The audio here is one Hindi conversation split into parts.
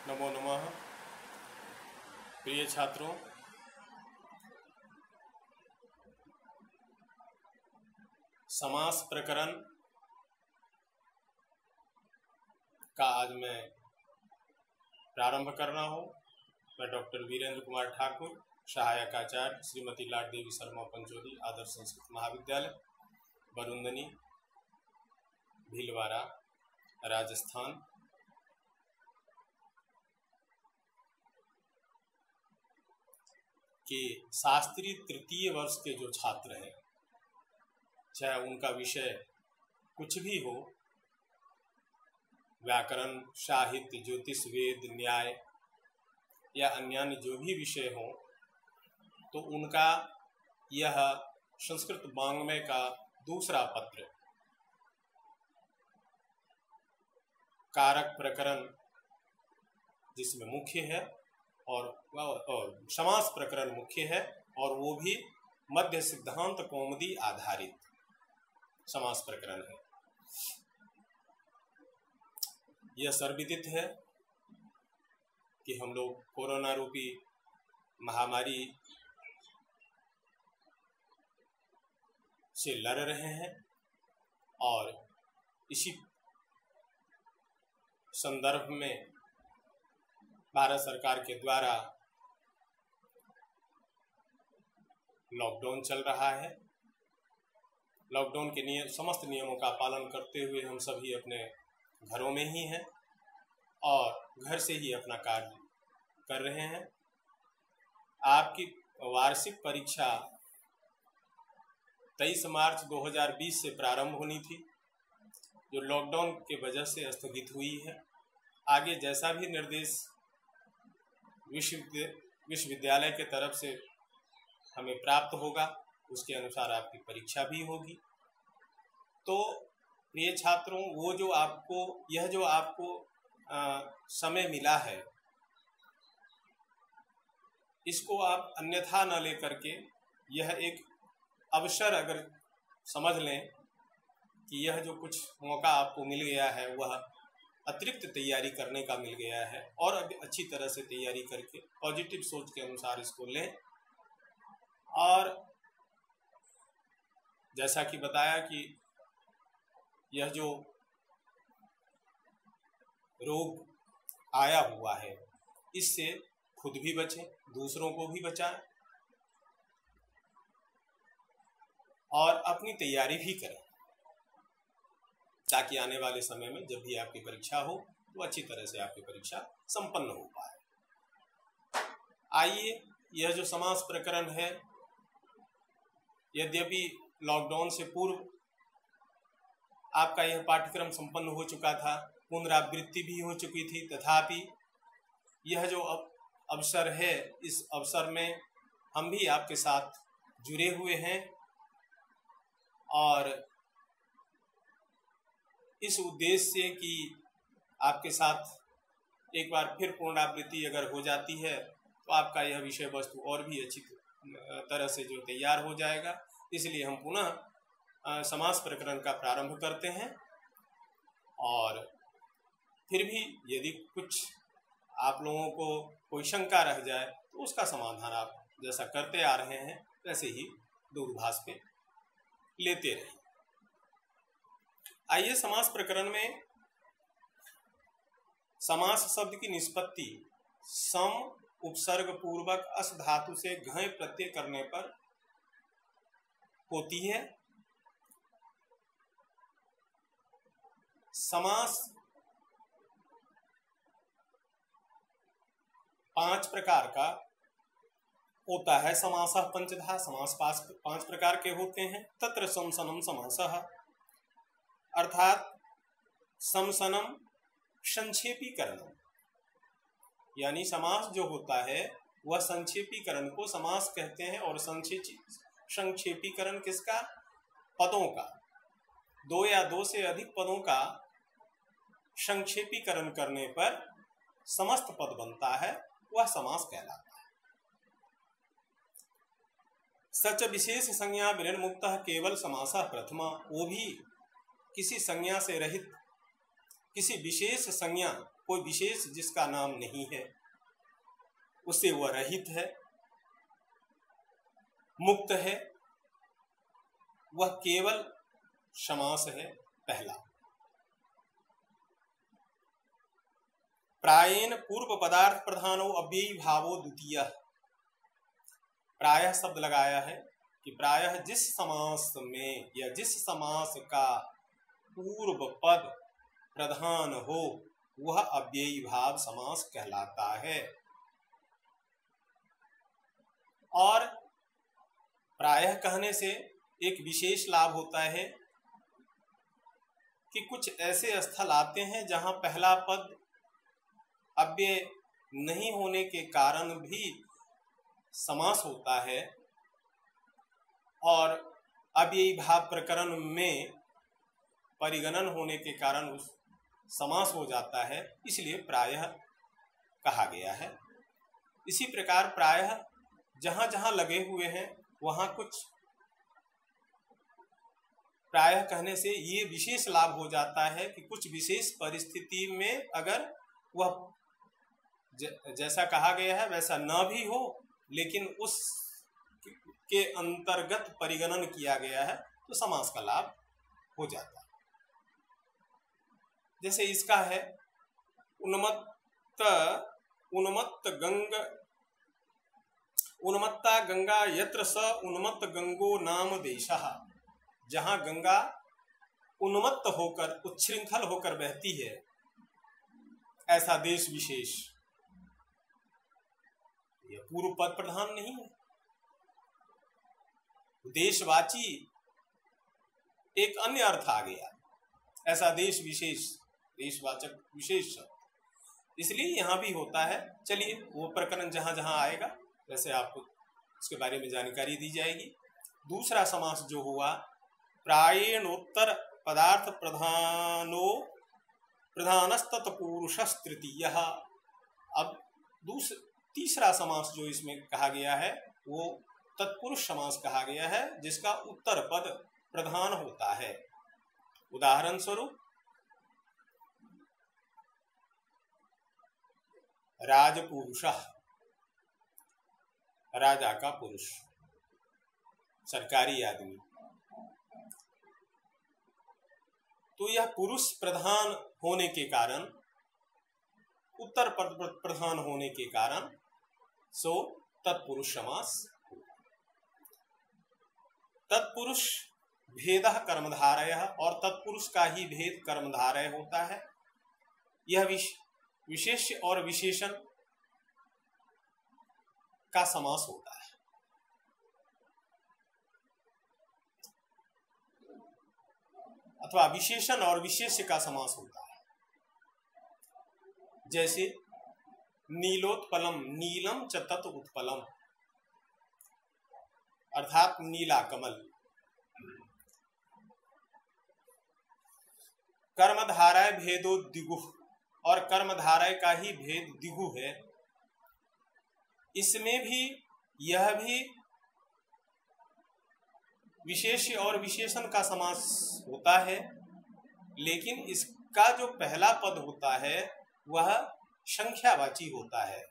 नमो नमः। प्रिय छात्रों, समास प्रकरण का आज मैं प्रारंभ कर रहा हूँ। मैं डॉक्टर वीरेंद्र कुमार ठाकुर, सहायक आचार्य श्रीमती लाड देवी शर्मा पंचोली, आदर्श संस्कृत महाविद्यालय, बरुंदनी, भीलवाड़ा, राजस्थान, के शास्त्रीय तृतीय वर्ष के जो छात्र हैं, चाहे उनका विषय कुछ भी हो, व्याकरण, साहित्य, ज्योतिष, वेद, न्याय या अन्य जो भी विषय हो, तो उनका यह संस्कृत वाङ्मय का दूसरा पत्र कारक प्रकरण जिसमें मुख्य है और समास प्रकरण मुख्य है, और वो भी मध्य सिद्धांत कौमुदी आधारित समास प्रकरण है। यह सर्वविदित है कि हम लोग कोरोना रूपी महामारी से लड़ रहे हैं, और इसी संदर्भ में भारत सरकार के द्वारा लॉकडाउन चल रहा है। लॉकडाउन के समस्त नियमों का पालन करते हुए हम सभी अपने घरों में ही हैं और घर से ही अपना कार्य कर रहे हैं। आपकी वार्षिक परीक्षा 23 मार्च 2020 से प्रारंभ होनी थी, जो लॉकडाउन के वजह से स्थगित हुई है। आगे जैसा भी निर्देश विश्वविद्यालय के तरफ से हमें प्राप्त होगा, उसके अनुसार आपकी परीक्षा भी होगी। तो प्रिय छात्रों, यह जो आपको समय मिला है, इसको आप अन्यथा न लेकर के यह एक अवसर अगर समझ लें कि यह जो कुछ मौका आपको मिल गया है वह अतिरिक्त तैयारी करने का मिल गया है, और अभी अच्छी तरह से तैयारी करके पॉजिटिव सोच के अनुसार इसको लें। और जैसा कि बताया कि यह जो रोग आया हुआ है, इससे खुद भी बचें, दूसरों को भी बचाएं और अपनी तैयारी भी करें, ताकि आने वाले समय में जब भी आपकी परीक्षा हो तो अच्छी तरह से आपकी परीक्षा संपन्न हो पाए। आइए, यह जो समास प्रकरण है, यद्यपि लॉकडाउन से पूर्व आपका यह पाठ्यक्रम संपन्न हो चुका था, पुनरावृत्ति भी हो चुकी थी, तथापि यह जो अवसर है, इस अवसर में हम भी आपके साथ जुड़े हुए हैं, और इस उद्देश्य से कि आपके साथ एक बार फिर पुनरावृत्ति अगर हो जाती है तो आपका यह विषय वस्तु और भी अच्छी तरह से जो तैयार हो जाएगा, इसलिए हम पुनः समास प्रकरण का प्रारंभ करते हैं। और फिर भी यदि कुछ आप लोगों को कोई शंका रह जाए तो उसका समाधान आप जैसा करते आ रहे हैं वैसे ही दूरभाष पे लेते रहें। आइए, समास प्रकरण में समास शब्द की निष्पत्ति सम उपसर्ग पूर्वक अस धातु से घय प्रत्यय करने पर होती है। समास 5 प्रकार का होता है। समासः पंचधा, समास 5 प्रकार के होते हैं। तत्र समसनम समासः, अर्थात समसनम संक्षेपीकरण, यानी समास जो होता है वह संक्षेपीकरण को समास कहते हैं। और संक्षेपीकरण किसका? पदों का। 2 या 2 से अधिक पदों का संक्षेपीकरण करने पर समस्त पद बनता है, वह समास कहलाता है। सच विशेष संज्ञा विनिर्मुक्तः केवल समासः प्रथमा, वो भी किसी संज्ञा से रहित किसी विशेष संज्ञा, कोई विशेष जिसका नाम नहीं है, उससे वह रहित है, मुक्त है, वह केवल समास है पहला। प्रायेण पूर्व पदार्थ प्रधानो अव्ययी भावो द्वितीय। प्रायः शब्द लगाया है कि प्रायः जिस समास में या जिस समास का पूर्व पद प्रधान हो वह अव्ययी भाव समास कहलाता है। और प्रायः कहने से एक विशेष लाभ होता है कि कुछ ऐसे स्थल आते हैं जहां पहला पद अव्यय नहीं होने के कारण भी समास होता है और अव्ययी भाव प्रकरण में परिगणन होने के कारण उस समास हो जाता है, इसलिए प्रायः कहा गया है। इसी प्रकार प्रायः जहां जहां लगे हुए हैं वहां कुछ प्रायः कहने से ये विशेष लाभ हो जाता है कि कुछ विशेष परिस्थिति में अगर वह जैसा कहा गया है वैसा न भी हो लेकिन उस के अंतर्गत परिगणन किया गया है तो समास का लाभ हो जाता है। जैसे इसका है उन्मत्ता गंगा यत्र स उन्मत्त गंगो नाम देशः। जहां गंगा उन्मत्त होकर उच्छृंखल होकर बहती है ऐसा देश विशेष, यह पूर्व पद प्रधान नहीं है। देशवाची एक अन्य अर्थ आ गया, ऐसा देश विशेष, देशवाचक विशेष शब्द, इसलिए यहां भी होता है। चलिए वो प्रकरण जहां जहां आएगा वैसे आपको उसके बारे में जानकारी दी जाएगी। दूसरा समास जो हुआ प्रायेणोत्तर पदार्थ प्रधानस्तत्पुरुषस् तृतीयः। अब तीसरा समास जो इसमें कहा गया है वो तत्पुरुष समास कहा गया है जिसका उत्तर पद प्रधान होता है। उदाहरण स्वरूप राजपुरुषः, राजा का पुरुष, सरकारी आदमी, तो यह पुरुष प्रधान होने के कारण, उत्तर पद प्रधान होने के कारण सो तत्पुरुष समास। तत्पुरुष भेदः कर्मधारयः, और तत्पुरुष का ही भेद कर्मधारय होता है। यह विशेष्य और विशेषण का समास होता है। अथवा विशेषण और विशेष्य का समास होता है। जैसे नीलोत्पलम, नीलम च तत् उत्पलम, अर्थात नीला कमल। कर्मधारय भेदो द्विगुः, और कर्मधारय का ही भेद द्विगु है। इसमें भी यह भी विशेष्य और विशेषण का समास होता है, लेकिन इसका जो पहला पद होता है वह संख्यावाची होता है।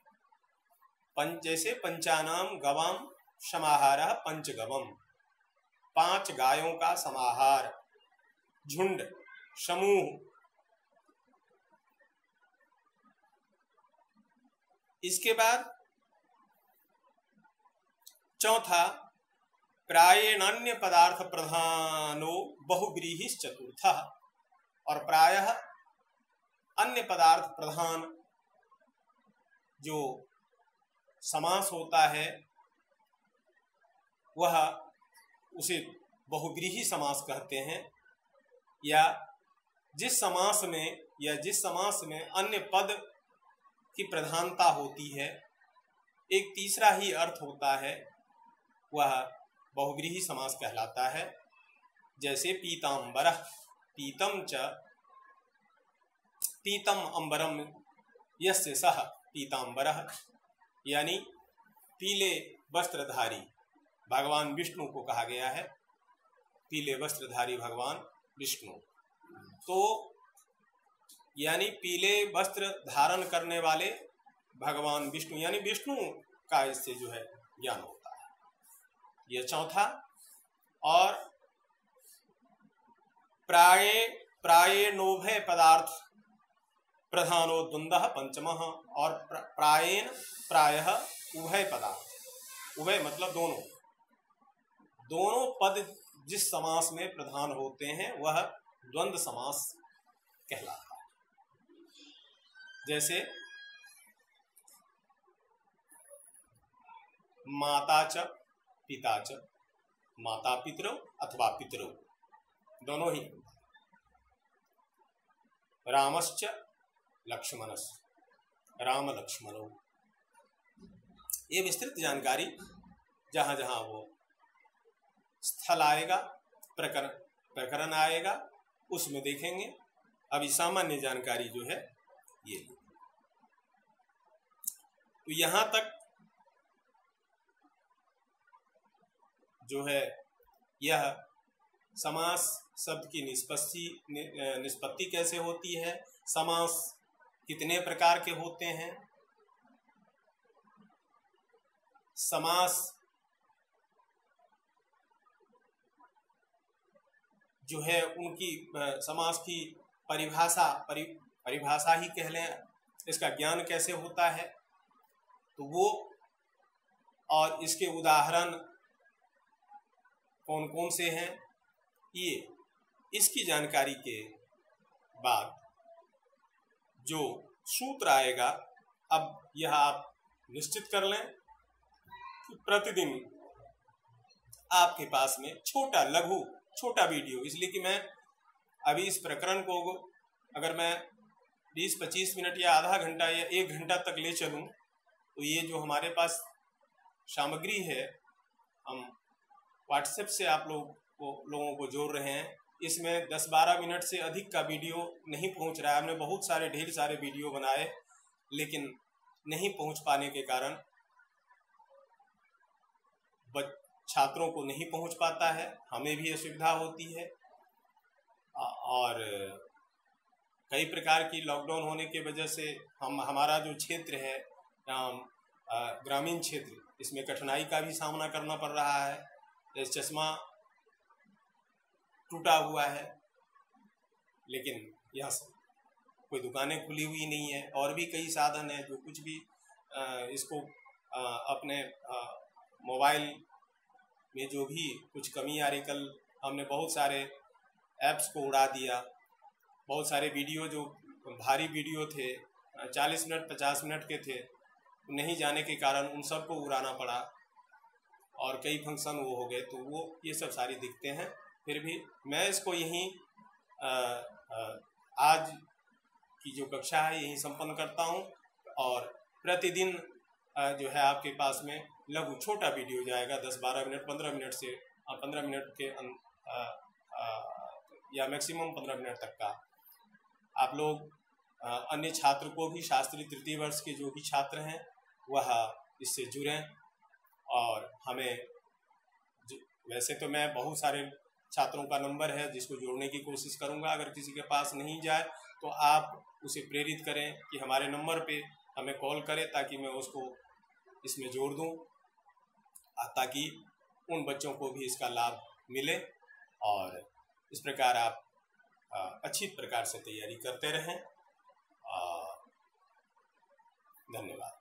जैसे पंचानाम गवाम समाहारः पंचगवम, 5 गायों का समाहार, झुंड, समूह। इसके बाद चौथा प्रायेणान्य पदार्थ प्रधानो बहुव्रीहिश्च चतुर्थः, और प्रायः अन्य पदार्थ प्रधान जो समास होता है वह उसे बहुव्रीहि समास कहते हैं। या जिस समास में अन्य पद की प्रधानता होती है, एक तीसरा ही अर्थ होता है, वह बहुव्रीहि समास कहलाता है। जैसे पीतांबरः, पीतम च पीतम अंबरम यस्य सः पीतांबरः, यानी पीले वस्त्रधारी भगवान विष्णु को कहा गया है, पीले वस्त्रधारी भगवान विष्णु। तो यानी पीले वस्त्र धारण करने वाले भगवान विष्णु, यानी विष्णु का इससे जो है ज्ञान होता है। यह चौथा। और प्रायेणोभय पदार्थ प्रधानो द्वंद्व पंचमः, और प्रायेण प्रायः उभय पदार्थ, उभय मतलब दोनों, दोनों पद जिस समास में प्रधान होते हैं वह द्वंद्व समास कहलाता है। जैसे माता च पिता च, माता पितरौ अथवा पितरौ दोनों ही। रामश्च लक्ष्मणश्च, राम लक्ष्मणौ। ये विस्तृत जानकारी जहां जहां वो स्थल आएगा, प्रकरण आएगा, उसमें देखेंगे। अभी सामान्य जानकारी जो है ये। तो यहां तक जो है यह समास शब्द की निष्पत्ति कैसे होती है, समास कितने प्रकार के होते हैं, समास जो है उनकी समास की परिभाषा ही कह लें, इसका ज्ञान कैसे होता है, तो वो और इसके उदाहरण कौन कौन से हैं, ये इसकी जानकारी के बाद जो सूत्र आएगा, अब यह आप निश्चित कर लें कि प्रतिदिन आपके पास में छोटा वीडियो, इसलिए कि मैं अभी इस प्रकरण को अगर मैं 20-25 मिनट या आधा घंटा या 1 घंटा तक ले चलूं, तो ये जो हमारे पास सामग्री है, हम व्हाट्सएप से आप लोगों को जोड़ रहे हैं, इसमें 10-12 मिनट से अधिक का वीडियो नहीं पहुंच रहा है। हमने बहुत सारे ढेर सारे वीडियो बनाए, लेकिन नहीं पहुंच पाने के कारण छात्रों को नहीं पहुंच पाता है, हमें भी असुविधा होती है। और कई प्रकार की लॉकडाउन होने की वजह से हमारा जो क्षेत्र है ग्रामीण क्षेत्र, इसमें कठिनाई का भी सामना करना पड़ रहा है। जैसे चश्मा टूटा हुआ है, लेकिन यह कोई दुकानें खुली हुई नहीं है, और भी कई साधन हैं जो कुछ भी इसको अपने मोबाइल में जो भी कुछ कमी आ रही। कल हमने बहुत सारे ऐप्स को उड़ा दिया, बहुत सारे वीडियो जो भारी वीडियो थे 40 मिनट 50 मिनट के थे, नहीं जाने के कारण उन सबको उड़ाना पड़ा और कई फंक्शन वो हो गए, तो वो ये सब सारी दिक्कतें हैं। फिर भी मैं इसको यहीं आज की जो कक्षा है यहीं संपन्न करता हूँ, और प्रतिदिन जो है आपके पास में लघु छोटा वीडियो जाएगा 10-12 मिनट 15 मिनट से 15 मिनट के या मैक्सिमम 15 मिनट तक का। आप लोग अन्य छात्र को भी, शास्त्री तृतीय वर्ष के जो भी छात्र हैं वह इससे जुड़ें। और हमें वैसे तो मैं बहुत सारे छात्रों का नंबर है जिसको जोड़ने की कोशिश करूंगा, अगर किसी के पास नहीं जाए तो आप उसे प्रेरित करें कि हमारे नंबर पे हमें कॉल करें, ताकि मैं उसको इसमें जोड़ दूं, ताकि उन बच्चों को भी इसका लाभ मिले। और इस प्रकार आप अच्छी प्रकार से तैयारी करते रहें। धन्यवाद।